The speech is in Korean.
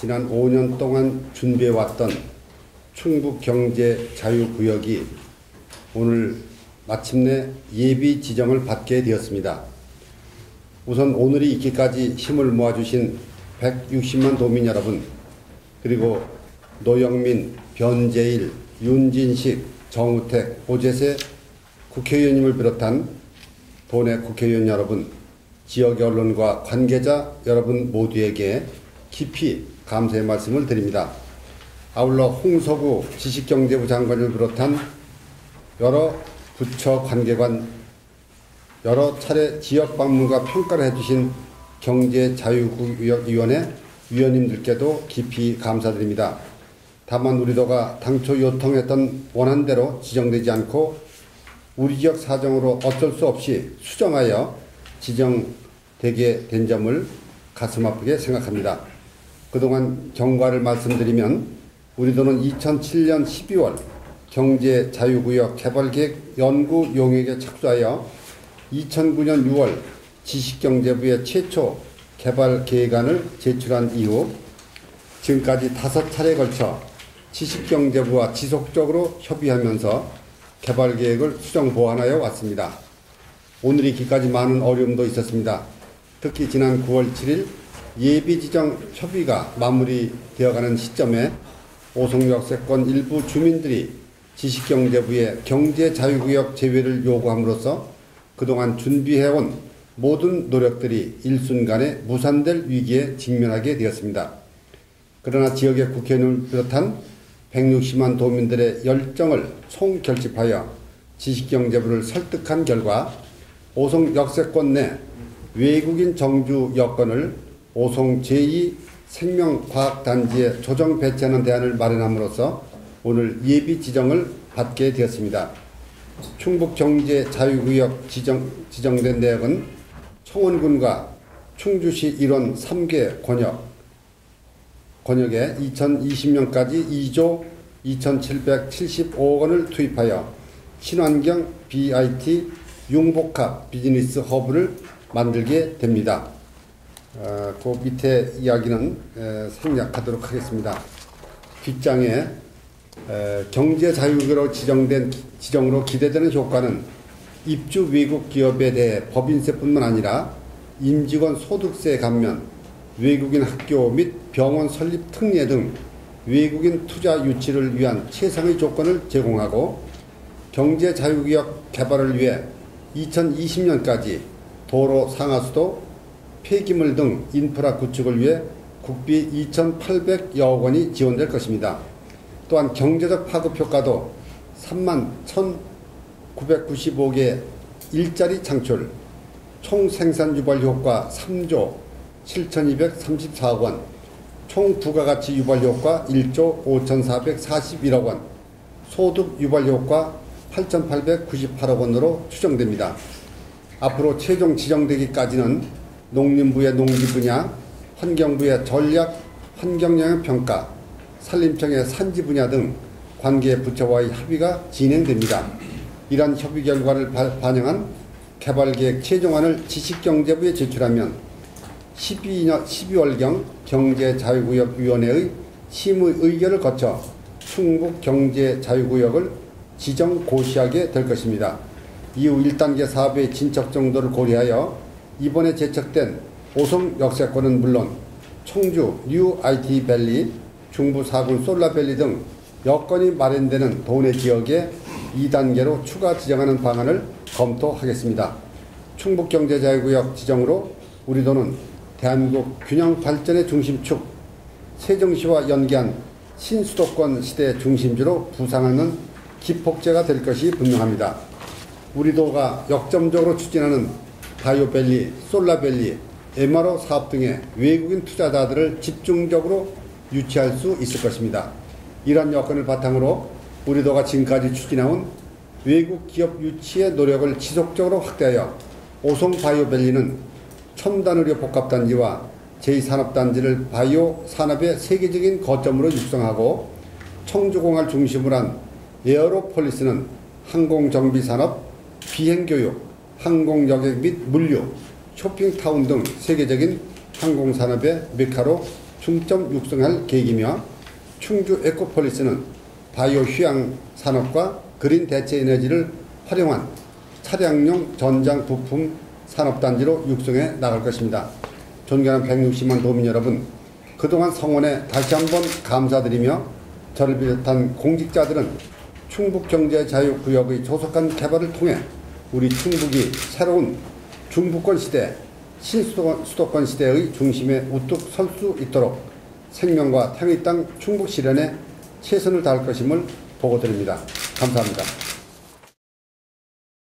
지난 5년 동안 준비해왔던 충북경제자유구역이 오늘 마침내 예비 지정을 받게 되었습니다. 우선 오늘이 있기까지 힘을 모아주신 160만 도민 여러분, 그리고 노영민, 변재일, 윤진식, 정우택, 오재세 국회의원님을 비롯한 도내 국회의원 여러분, 지역의 언론과 관계자 여러분 모두에게 깊이 감사의 말씀을 드립니다. 아울러 홍석우 지식경제부 장관을 비롯한 여러 부처 관계관, 여러 차례 지역 방문과 평가를 해주신 경제자유구역위원회 위원님들께도 깊이 감사드립니다. 다만 우리도가 당초 요청했던 원안대로 지정되지 않고 우리 지역 사정으로 어쩔 수 없이 수정하여 지정되게 된 점을 가슴 아프게 생각합니다. 그동안 경과를 말씀드리면 우리도는 2007년 12월 경제자유구역 개발계획 연구 용역에 착수하여 2009년 6월 지식경제부에 최초 개발계획안을 제출한 이후 지금까지 5차례에 걸쳐 지식경제부와 지속적으로 협의하면서 개발계획을 수정 보완하여 왔습니다. 오늘 있기까지 많은 어려움도 있었습니다. 특히 지난 9월 7일 예비지정 협의가 마무리되어가는 시점에 오송역세권 일부 주민들이 지식경제부의 경제자유구역 제외를 요구함으로써 그동안 준비해온 모든 노력들이 일순간에 무산될 위기에 직면하게 되었습니다. 그러나 지역의 국회의원을 비롯한 160만 도민들의 열정을 총결집하여 지식경제부를 설득한 결과 오송역세권 내 외국인 정주 여건을 오송 제2생명과학단지에 조정 배치하는 대안을 마련함으로써 오늘 예비 지정을 받게 되었습니다. 충북경제자유구역 지정된 내역은 청원군과 충주시 일원 3개 권역에 2020년까지 2조 2,775억 원을 투입하여 친환경 BIT 융복합 비즈니스 허브를 만들게 됩니다. 그 밑에 이야기는 생략하도록 하겠습니다. 뒷장에 경제자유구역으로 지정으로 기대되는 효과는 입주 외국 기업에 대해 법인세뿐만 아니라 임직원 소득세 감면, 외국인 학교 및 병원 설립 특례 등 외국인 투자 유치를 위한 최상의 조건을 제공하고 경제자유구역 개발을 위해 2020년까지 도로 상하수도, 폐기물 등 인프라 구축을 위해 국비 2,800여억 원이 지원될 것입니다. 또한 경제적 파급 효과도 3만 1,995개 일자리 창출, 총 생산 유발 효과 3조 7,234억 원, 총 부가가치 유발 효과 1조 5,441억 원, 소득 유발 효과 8,898억 원으로 추정됩니다. 앞으로 최종 지정되기까지는 농림부의 농지 분야, 환경부의 전략 환경영향 평가, 산림청의 산지 분야 등 관계 부처와의 협의가 진행됩니다. 이러한 협의 결과를 반영한 개발계획 최종안을 지식경제부에 제출하면 12월경 경제자유구역위원회의 심의 의결을 거쳐 충북경제자유구역을 지정 고시하게 될 것입니다. 이후 1단계 사업의 진척 정도를 고려하여 이번에 제척된 오송역세권은 물론 청주 뉴 IT밸리, 중부 4군 솔라밸리 등 여건이 마련되는 도내 지역에 2단계로 추가 지정하는 방안을 검토하겠습니다. 충북경제자유구역 지정으로 우리 도는 대한민국 균형 발전의 중심축, 세종시와 연계한 신수도권 시대 중심지로 부상하는 기폭제가 될 것이 분명합니다. 우리 도가 역점적으로 추진하는 바이오밸리, 솔라밸리, MRO 사업 등의 외국인 투자자들을 집중적으로 유치할 수 있을 것입니다. 이러한 여건을 바탕으로 우리 도가 지금까지 추진해온 외국 기업 유치의 노력을 지속적으로 확대하여 오송 바이오밸리는 첨단의료 복합단지와 제2산업단지를 바이오 산업의 세계적인 거점으로 육성하고 청주공항을 중심으로 한 에어로폴리스는 항공정비산업, 비행교육, 항공여객 및 물류, 쇼핑타운 등 세계적인 항공산업의 메카로 중점 육성할 계획이며 충주 에코폴리스는 바이오 휴양 산업과 그린 대체 에너지를 활용한 차량용 전장 부품 산업단지로 육성해 나갈 것입니다. 존경하는 160만 도민 여러분, 그동안 성원에 다시 한번 감사드리며 저를 비롯한 공직자들은 충북경제자유구역의 조속한 개발을 통해 우리 충북이 새로운 중부권 시대, 신수도권 시대의 중심에 우뚝 설 수 있도록 생명과 태의 땅 충북 실현에 최선을 다할 것임을 보고드립니다. 감사합니다.